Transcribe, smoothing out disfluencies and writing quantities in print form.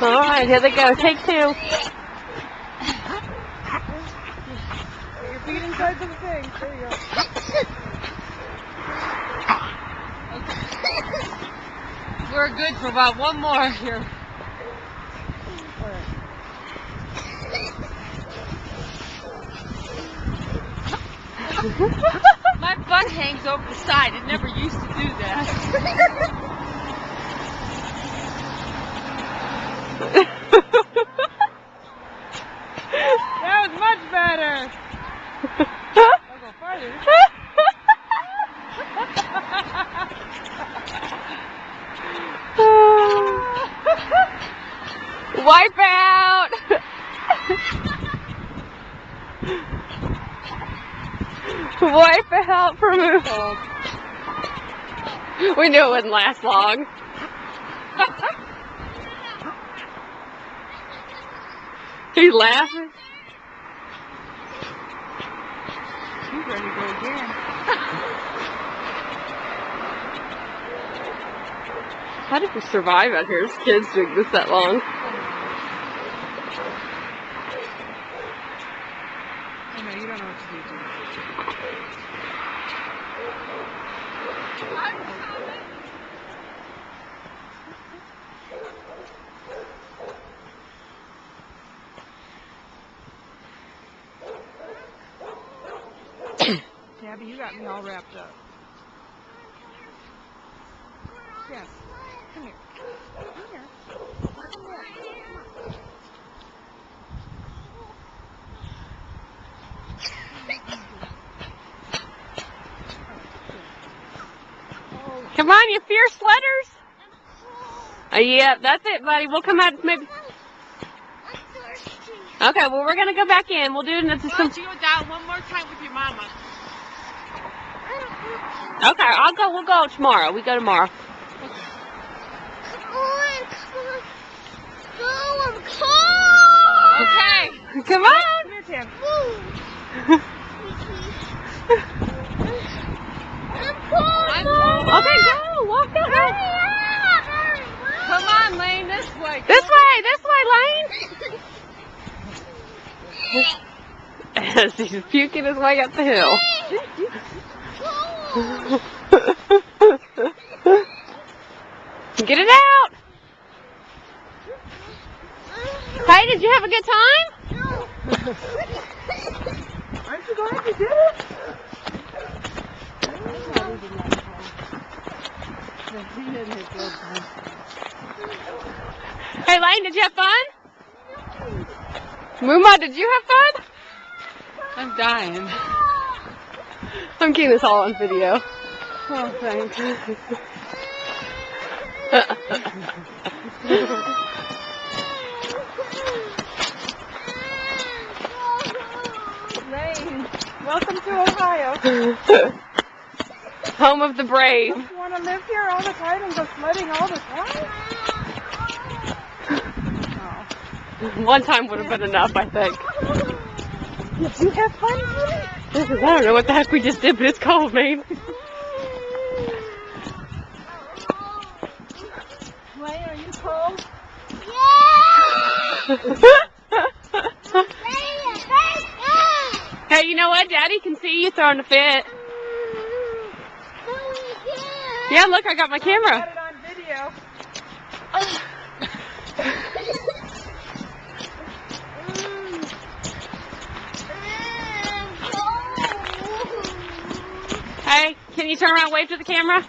Alright, here they go. Take two. Put your feet inside the thing. There you go. We're good for about one more here. My butt hangs over the side. It never used to do that. That was much better. I'll go farther. Wipe out! Wipe out for move. We knew it wouldn't last long. He's laughing. He's ready to go again. How did we survive out here as kids doing this that long? I know, you don't know what to do. Tabby, you got me all wrapped up. Yes. Come here. Come here. Come on, you fierce letters. Yeah, that's it, buddy. We'll come out maybe. Okay, well, we're going to go back in. We'll do it into some. Why don't you go down one more time with your mama? Okay, we'll go tomorrow. We go tomorrow. Okay, come on. Come here, Tab. Okay, go. Walk that way. Come on, Lane, this way. This way, Lane. As he's puking his way up the hill. Get it out. Hey, did you have a good time? Aren't you glad you did it? Hey, Lane, did you have fun? Muma, did you have fun? I'm dying. I'm keeping this all on video. Oh, thanks. Lane, welcome to Ohio. Home of the brave. You want to live here all the time and go sledding all the time? One time would have been enough, I think. Did you have fun here? I don't know what the heck we just did, but it's cold, man. Lane, are you cold? Hey, you know what? Daddy can see you throwing a fit. Yeah, look, I got my camera. I got it on video. Hey, can you turn around and wave to the camera?